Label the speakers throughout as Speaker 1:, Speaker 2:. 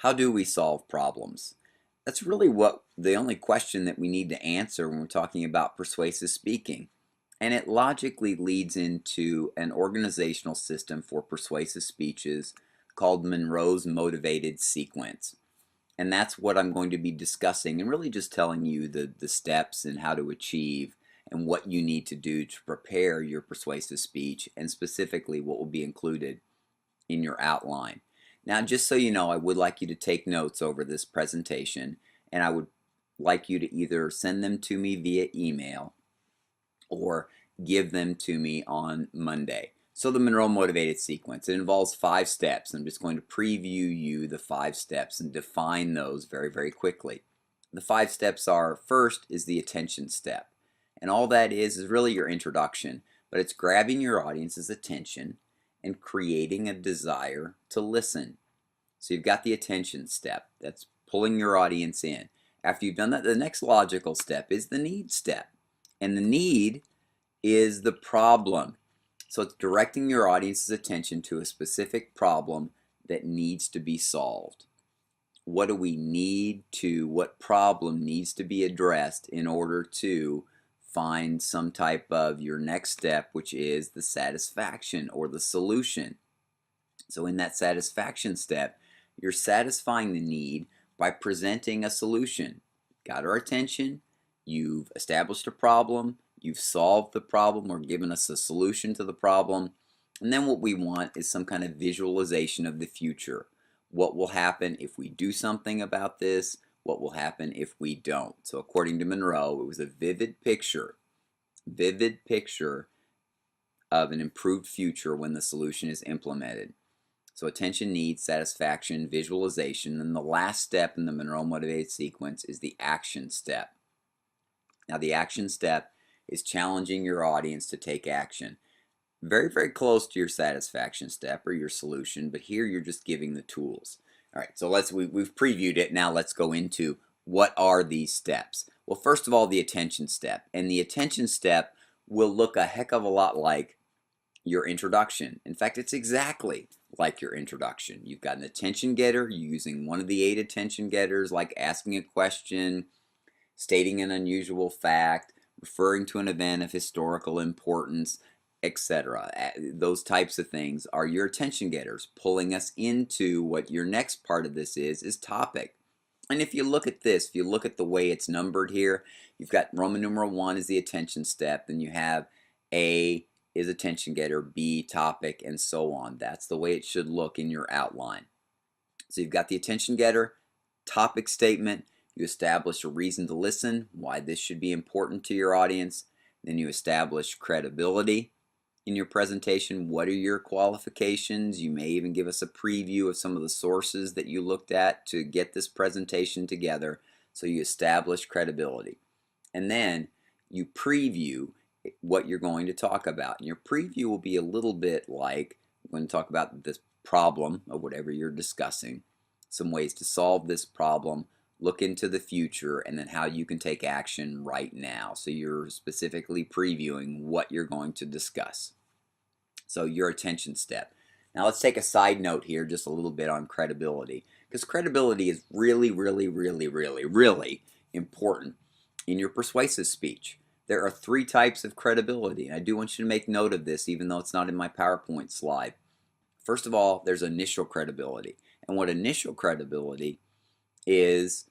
Speaker 1: How do we solve problems? That's really what the only question that we need to answer when we're talking about persuasive speaking. And it logically leads into an organizational system for persuasive speeches called Monroe's motivated sequence. And that's what I'm going to be discussing and really just telling you the steps and how to achieve and what you need to do to prepare your persuasive speech and specifically what will be included in your outline. Now, just so you know, I would like you to take notes over this presentation, and I would like you to either send them to me via email or give them to me on Monday. So the Monroe Motivated Sequence, it involves 5 steps. I'm just going to preview you the 5 steps and define those very, very quickly. The 5 steps are, first is the attention step. And all that is really your introduction, but it's grabbing your audience's attention and creating a desire to listen. So you've got the attention step. That's pulling your audience in. After you've done that, the next logical step is the need step. And the need is the problem. So it's directing your audience's attention to a specific problem that needs to be solved. What do we need to, what problem needs to be addressed in order to find some type of your next step, which is the satisfaction or the solution. So in that satisfaction step, you're satisfying the need by presenting a solution. Got our attention, you've established a problem, you've solved the problem or given us a solution to the problem, and then what we want is some kind of visualization of the future. What will happen if we do something about this? What will happen if we don't? So according to Monroe, it was a vivid picture of an improved future when the solution is implemented. So attention, needs, satisfaction, visualization, and the last step in the Monroe motivated sequence is the action step. Now the action step is challenging your audience to take action. Very, very close to your satisfaction step or your solution, but here you're just giving the tools. All right, so we've previewed it. Now let's go into what are these steps. Well, first of all, the attention step. And the attention step will look a heck of a lot like your introduction. In fact, it's exactly like your introduction. You've got an attention getter using one of the 8 attention getters, like asking a question, stating an unusual fact, referring to an event of historical importance, etc. Those types of things are your attention getters, pulling us into what your next part of this is topic. And if you look at this, if you look at the way it's numbered here, you've got Roman numeral 1 is the attention step, then you have A is attention getter, B topic, and so on. That's the way it should look in your outline. So you've got the attention getter, topic statement, you establish a reason to listen, why this should be important to your audience, then you establish credibility in your presentation. What are your qualifications? You may even give us a preview of some of the sources that you looked at to get this presentation together. So you establish credibility. And then you preview what you're going to talk about. And your preview will be a little bit like, we're going to talk about this problem of whatever you're discussing, some ways to solve this problem, look into the future, and then how you can take action right now. So you're specifically previewing what you're going to discuss. So your attention step. Now let's take a side note here just a little bit on credibility, because credibility is really, really, really, really, really important in your persuasive speech. There are 3 types of credibility, and I do want you to make note of this even though it's not in my PowerPoint slide. First of all, there's initial credibility. And what initial credibility is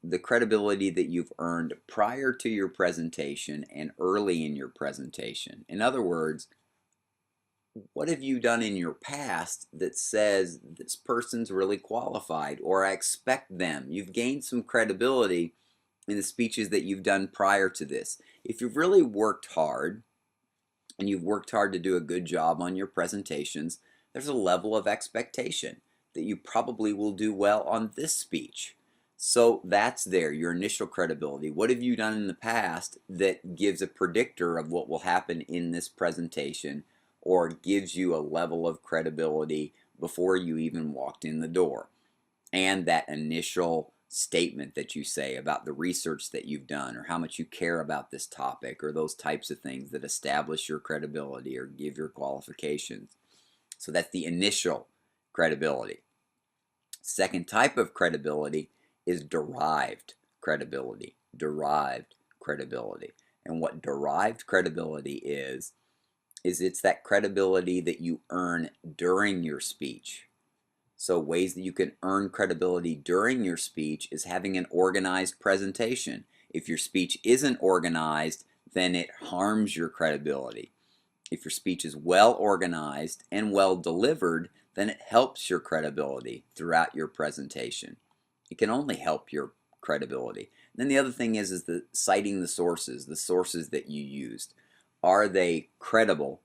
Speaker 1: the credibility that you've earned prior to your presentation and early in your presentation. In other words, what have you done in your past that says this person's really qualified, or I expect them? You've gained some credibility in the speeches that you've done prior to this. If you've really worked hard and you've worked hard to do a good job on your presentations, there's a level of expectation that you probably will do well on this speech. So that's there, your initial credibility. What have you done in the past that gives a predictor of what will happen in this presentation, or gives you a level of credibility before you even walked in the door? And that initial statement that you say about the research that you've done, or how much you care about this topic, or those types of things that establish your credibility or give your qualifications. So that's the initial credibility. Second type of credibility is derived credibility. Derived credibility. And what derived credibility is it's that credibility that you earn during your speech. So ways that you can earn credibility during your speech is having an organized presentation. If your speech isn't organized, then it harms your credibility. If your speech is well organized and well delivered, then it helps your credibility throughout your presentation. It can only help your credibility. And then the other thing is the citing the sources that you used. Are they credible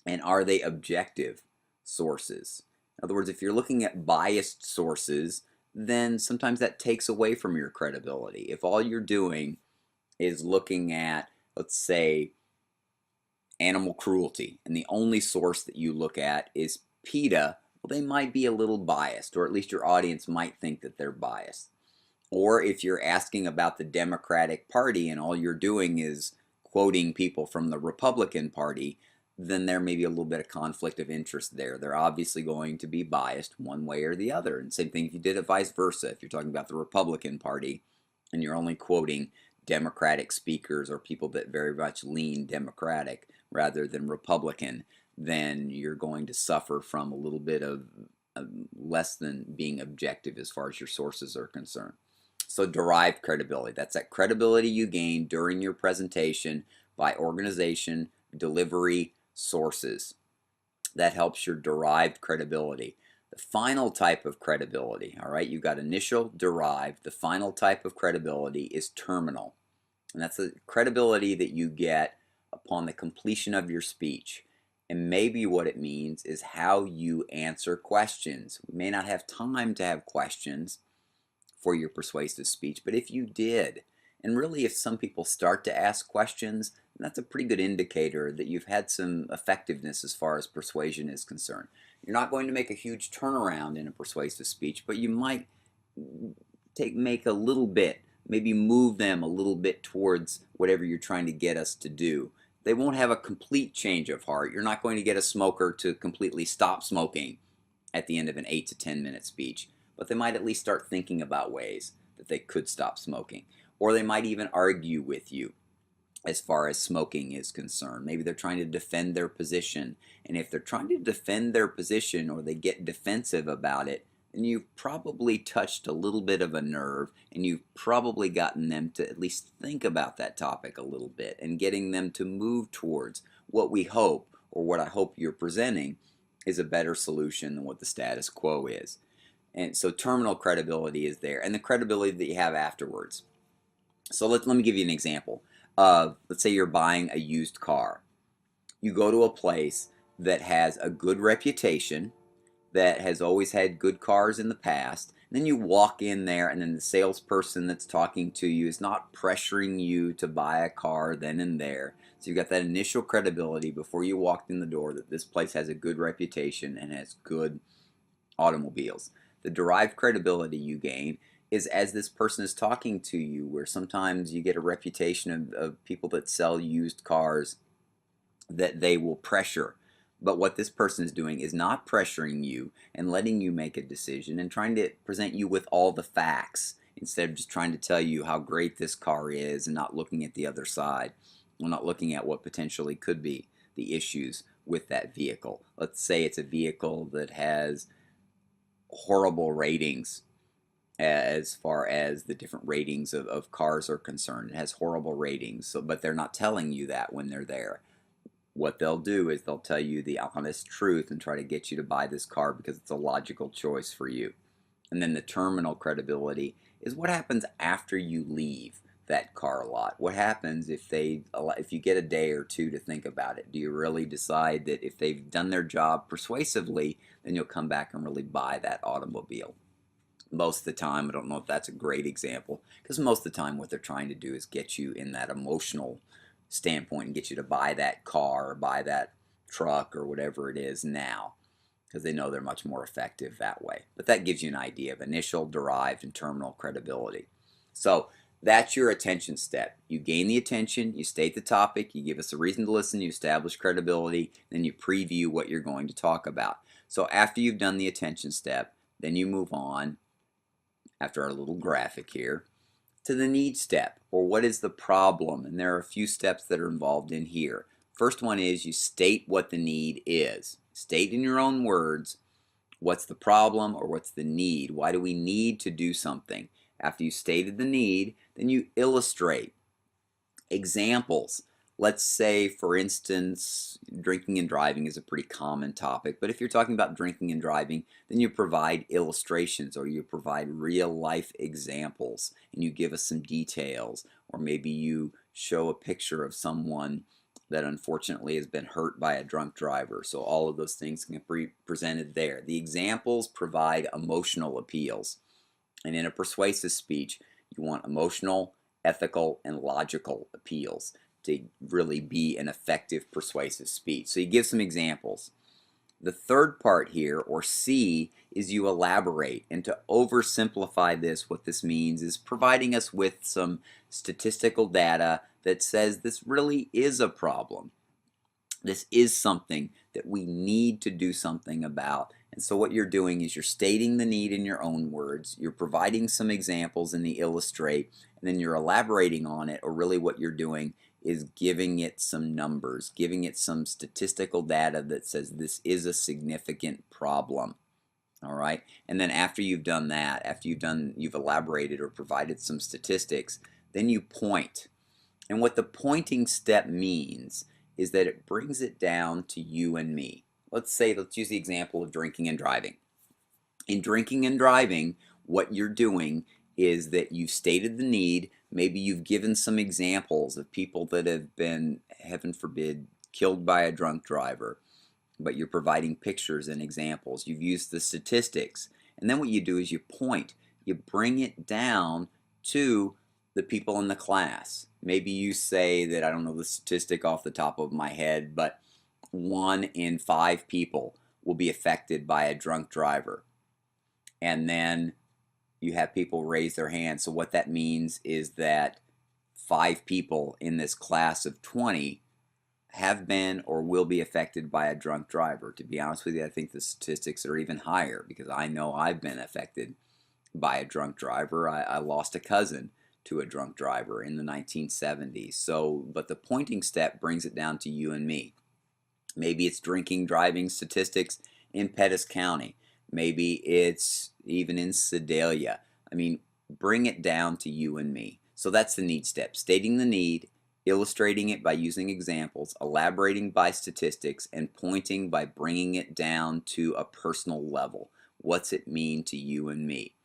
Speaker 1: and are they objective sources? In other words, if you're looking at biased sources, then sometimes that takes away from your credibility. If all you're doing is looking at, let's say, animal cruelty, and the only source that you look at is PETA, well, they might be a little biased, or at least your audience might think that they're biased. Or if you're asking about the Democratic Party and all you're doing is quoting people from the Republican Party, then there may be a little bit of conflict of interest there. They're obviously going to be biased one way or the other. And same thing if you did it vice versa. If you're talking about the Republican Party and you're only quoting Democratic speakers or people that very much lean Democratic rather than Republican, then you're going to suffer from a little bit of less than being objective as far as your sources are concerned. So derived credibility, that's that credibility you gain during your presentation by organization, delivery, sources. That helps your derived credibility. The final type of credibility, all right, you've got initial, derived. The final type of credibility is terminal. And that's the credibility that you get upon the completion of your speech. And maybe what it means is how you answer questions. We may not have time to have questions for your persuasive speech, but if you did, and really if some people start to ask questions, that's a pretty good indicator that you've had some effectiveness as far as persuasion is concerned. You're not going to make a huge turnaround in a persuasive speech, but you might make a little bit, maybe move them a little bit towards whatever you're trying to get us to do. They won't have a complete change of heart. You're not going to get a smoker to completely stop smoking at the end of an 8 to 10 minute speech, but they might at least start thinking about ways that they could stop smoking. Or they might even argue with you as far as smoking is concerned. Maybe they're trying to defend their position, and if they're trying to defend their position or they get defensive about it, then you've probably touched a little bit of a nerve, and you've probably gotten them to at least think about that topic a little bit and getting them to move towards what we hope, or what I hope you're presenting, is a better solution than what the status quo is. And so terminal credibility is there, and the credibility that you have afterwards. So let me give you an example of, let's say you're buying a used car. You go to a place that has a good reputation, that has always had good cars in the past. And then you walk in there, and then the salesperson that's talking to you is not pressuring you to buy a car then and there. So you've got that initial credibility before you walked in the door that this place has a good reputation and has good automobiles. The derived credibility you gain is as this person is talking to you, where sometimes you get a reputation of people that sell used cars that they will pressure. But what this person is doing is not pressuring you and letting you make a decision and trying to present you with all the facts instead of just trying to tell you how great this car is and not looking at the other side. We're not looking at what potentially could be the issues with that vehicle. Let's say it's a vehicle that has horrible ratings as far as the different ratings of cars are concerned. It has horrible ratings, so, but they're not telling you that when they're there. What they'll do is they'll tell you the honest truth and try to get you to buy this car because it's a logical choice for you. And then the terminal credibility is what happens after you leave that car lot. What happens if you get a day or two to think about it? Do you really decide that if they've done their job persuasively, then you'll come back and really buy that automobile? Most of the time, I don't know if that's a great example, because most of the time what they're trying to do is get you in that emotional standpoint and get you to buy that car or buy that truck or whatever it is now, because they know they're much more effective that way. But that gives you an idea of initial, derived, and terminal credibility. So that's your attention step. You gain the attention, you state the topic, you give us a reason to listen, you establish credibility, then you preview what you're going to talk about. So after you've done the attention step, Then you move on, after our little graphic here, to the need step, or what is the problem? And there are a few steps that are involved in here. First one is you state what the need is. State in your own words what's the problem or what's the need. Why do we need to do something? After you stated the need, then you illustrate. Examples. Let's say, for instance, drinking and driving is a pretty common topic, but if you're talking about drinking and driving, then you provide illustrations or you provide real life examples and you give us some details, or maybe you show a picture of someone that unfortunately has been hurt by a drunk driver. So all of those things can be presented there. The examples provide emotional appeals, and in a persuasive speech, you want emotional, ethical, and logical appeals to really be an effective persuasive speech. So you give some examples. The third part here, or C, is you elaborate. And to oversimplify this, what this means is providing us with some statistical data that says this really is a problem. This is something that we need to do something about. And so what you're doing is you're stating the need in your own words, you're providing some examples in the illustrate, and then you're elaborating on it, or really what you're doing is giving it some numbers, giving it some statistical data that says this is a significant problem. All right, and then after you've done that, after you've elaborated or provided some statistics, then you point. And what the pointing step means is that it brings it down to you and me. Let's use the example of drinking and driving. In drinking and driving, what you're doing is that you've stated the need. Maybe you've given some examples of people that have been, heaven forbid, killed by a drunk driver, but you're providing pictures and examples. You've used the statistics, and then what you do is you point. You bring it down to the people in the class. Maybe you say that, I don't know the statistic off the top of my head, but 1 in 5 people will be affected by a drunk driver. And then you have people raise their hands. So what that means is that 5 people in this class of 20 have been or will be affected by a drunk driver. To be honest with you, I think the statistics are even higher, because I know I've been affected by a drunk driver. I lost a cousin to a drunk driver in the 1970s. So, but the pointing step brings it down to you and me. Maybe it's drinking, driving statistics in Pettis County. Maybe it's even in Sedalia. I mean, bring it down to you and me. So that's the need step. Stating the need, illustrating it by using examples, elaborating by statistics, and pointing by bringing it down to a personal level. What's it mean to you and me?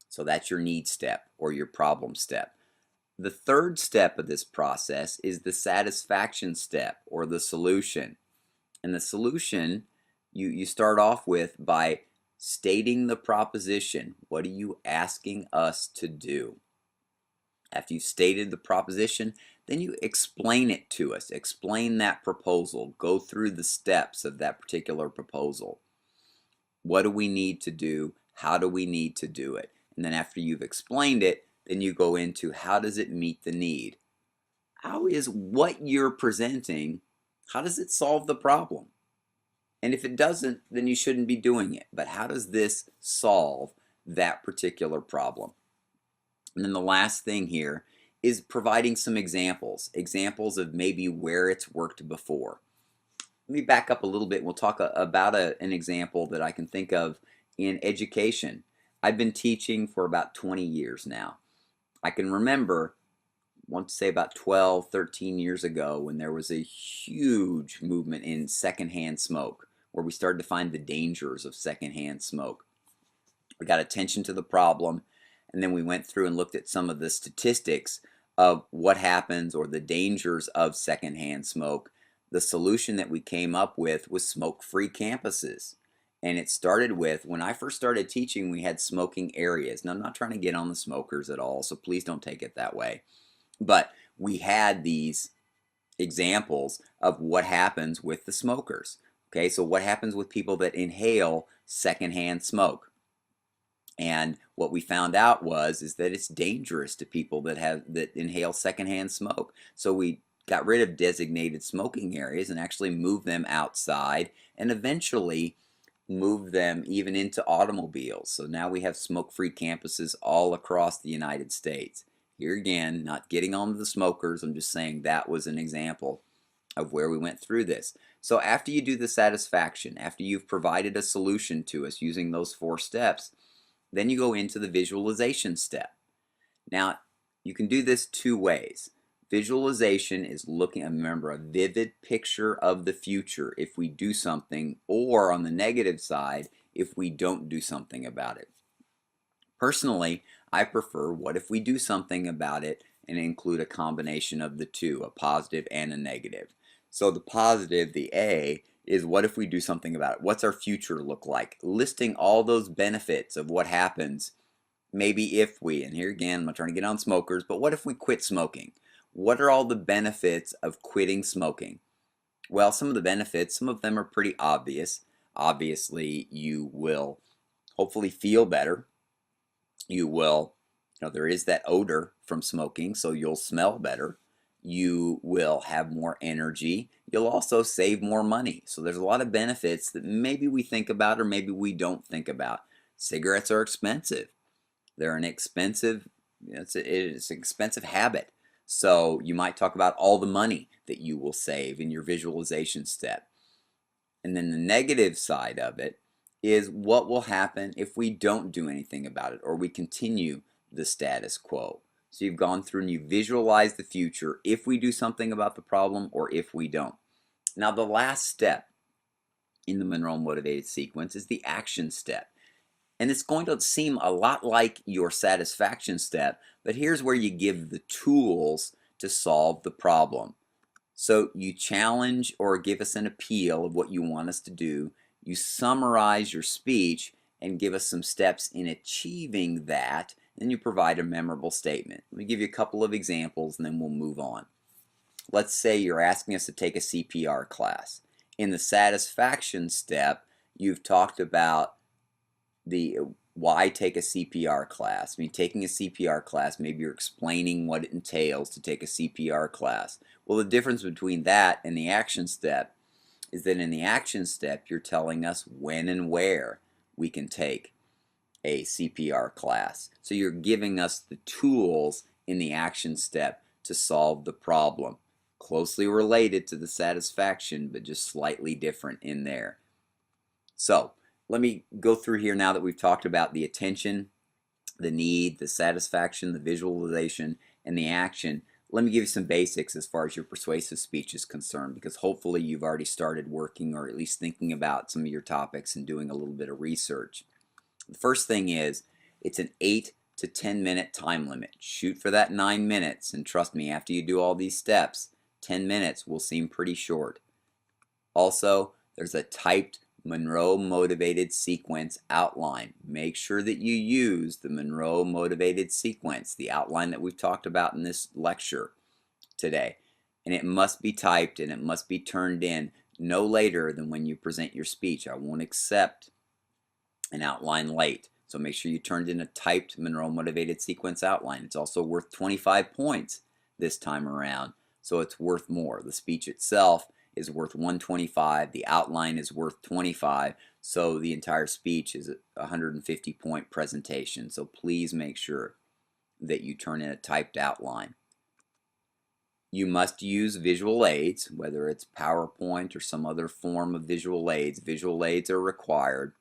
Speaker 1: So that's your need step or your problem step. The third step of this process is the satisfaction step or the solution. And the solution you start off with by stating the proposition. What are you asking us to do? After you've stated the proposition, then you explain it to us. Explain that proposal. Go through the steps of that particular proposal. What do we need to do? How do we need to do it? And then after you've explained it, then you go into how does it meet the need? How is what you're presenting, how does it solve the problem? And if it doesn't, then you shouldn't be doing it. But how does this solve that particular problem? And then the last thing here is providing some examples. Examples of maybe where it's worked before. Let me back up a little bit. We'll talk about an example that I can think of in education. I've been teaching for about 20 years now. I can remember, I want to say about 12, 13 years ago, when there was a huge movement in secondhand smoke, where we started to find the dangers of secondhand smoke. We got attention to the problem, and then we went through and looked at some of the statistics of what happens or the dangers of secondhand smoke. The solution that we came up with was smoke-free campuses. And it started with, when I first started teaching, we had smoking areas. Now, I'm not trying to get on the smokers at all, so please don't take it that way. But we had these examples of what happens with the smokers. Okay, so what happens with people that inhale secondhand smoke? And what we found out is that it's dangerous to people that inhale secondhand smoke. So we got rid of designated smoking areas and actually moved them outside, and eventually move them even into automobiles. So now we have smoke-free campuses all across the United States. Here again, not getting on to the smokers, I'm just saying that was an example of where we went through this. So after you do the satisfaction, after you've provided a solution to us using those 4 steps, then you go into the visualization step. Now, you can do this 2 ways. Visualization is looking, remember, a vivid picture of the future if we do something, or on the negative side, if we don't do something about it. Personally, I prefer what if we do something about it and include a combination of the two, a positive and a negative. So the positive, the A, is what if we do something about it? What's our future look like? Listing all those benefits of what happens maybe if we, and here again, I'm not trying to get on smokers, but what if we quit smoking? What are all the benefits of quitting smoking? Well, some of the benefits, some of them are pretty obvious. Obviously, you will hopefully feel better. You will, there is that odor from smoking, so you'll smell better. You will have more energy. You'll also save more money. So there's a lot of benefits that maybe we think about or maybe we don't think about. Cigarettes are expensive. They're an expensive, it's an expensive habit. So you might talk about all the money that you will save in your visualization step. And then the negative side of it is what will happen if we don't do anything about it or we continue the status quo. So you've gone through and you visualize the future if we do something about the problem or if we don't. Now the last step in the Monroe motivated sequence is the action step. And it's going to seem a lot like your satisfaction step, but here's where you give the tools to solve the problem. So you challenge or give us an appeal of what you want us to do. You summarize your speech and give us some steps in achieving that. Then you provide a memorable statement. Let me give you a couple of examples and then we'll move on. Let's say you're asking us to take a CPR class. In the satisfaction step, you've talked about the why take a CPR class. I mean, taking a CPR class, maybe you're explaining what it entails to take a CPR class. Well, the difference between that and the action step is that in the action step, you're telling us when and where we can take a CPR class. So you're giving us the tools in the action step to solve the problem. Closely related to the satisfaction, but just slightly different in there. So let me go through here now that we've talked about the attention, the need, the satisfaction, the visualization, and the action. Let me give you some basics as far as your persuasive speech is concerned, because hopefully you've already started working or at least thinking about some of your topics and doing a little bit of research. The first thing is it's an 8 to 10 minute time limit. Shoot for that 9 minutes, and trust me, after you do all these steps, 10 minutes will seem pretty short. Also, there's a typed Monroe motivated sequence outline. Make sure that you use the Monroe motivated sequence, the outline that we've talked about in this lecture today. And it must be typed and it must be turned in no later than when you present your speech. I won't accept an outline late. So make sure you turned in a typed Monroe motivated sequence outline. It's also worth 25 points this time around, so it's worth more. The speech itself is worth 125, the outline is worth 25, so the entire speech is a 150 point presentation. So please make sure that you turn in a typed outline. You must use visual aids, whether it's PowerPoint or some other form of visual aids. Visual aids are required.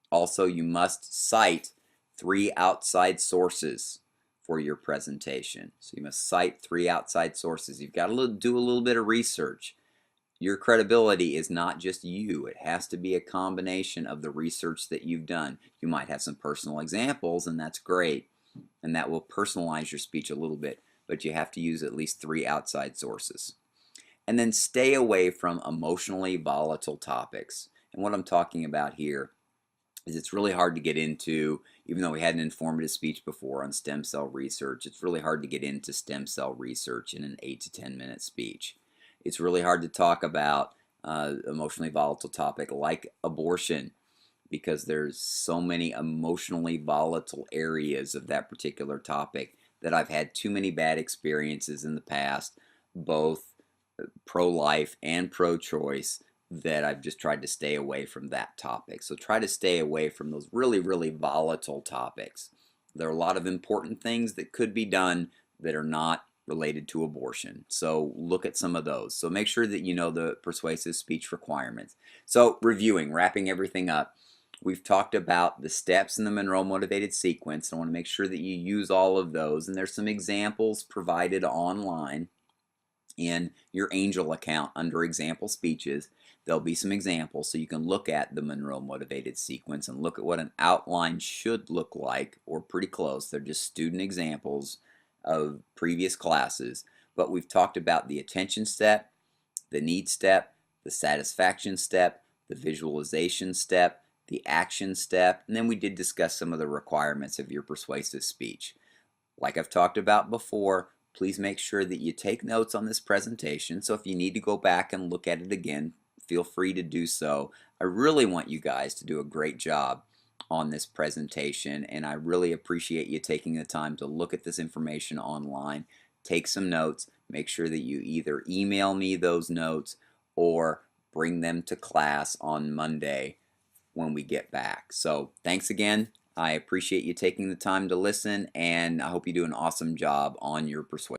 Speaker 1: Also, you must cite 3 outside sources for your presentation. So you must cite 3 outside sources. You've got to do a little bit of research. Your credibility is not just you. It has to be a combination of the research that you've done. You might have some personal examples, and that's great, and that will personalize your speech a little bit, but you have to use at least 3 outside sources. And then stay away from emotionally volatile topics. And what I'm talking about here is it's really hard to get into, even though we had an informative speech before on stem cell research, it's really hard to get into stem cell research in an 8 to 10 minute speech. It's really hard to talk about emotionally volatile topic like abortion, because there's so many emotionally volatile areas of that particular topic that I've had too many bad experiences in the past, both pro-life and pro-choice, that I've just tried to stay away from that topic. So try to stay away from those really, really volatile topics. There are a lot of important things that could be done that are not related to abortion. So look at some of those. So make sure that you know the persuasive speech requirements. So reviewing, wrapping everything up. We've talked about the steps in the Monroe motivated sequence. I want to make sure that you use all of those. And there's some examples provided online in your Angel account under example speeches. There'll be some examples so you can look at the Monroe motivated sequence and look at what an outline should look like, or pretty close. They're just student examples of previous classes. But we've talked about the attention step, the need step, the satisfaction step, the visualization step, the action step, and then we did discuss some of the requirements of your persuasive speech. Like I've talked about before, please make sure that you take notes on this presentation. So if you need to go back and look at it again, feel free to do so. I really want you guys to do a great job on this presentation, and I really appreciate you taking the time to look at this information online, take some notes, make sure that you either email me those notes or bring them to class on Monday when we get back. So thanks again. I appreciate you taking the time to listen, and I hope you do an awesome job on your persuasion.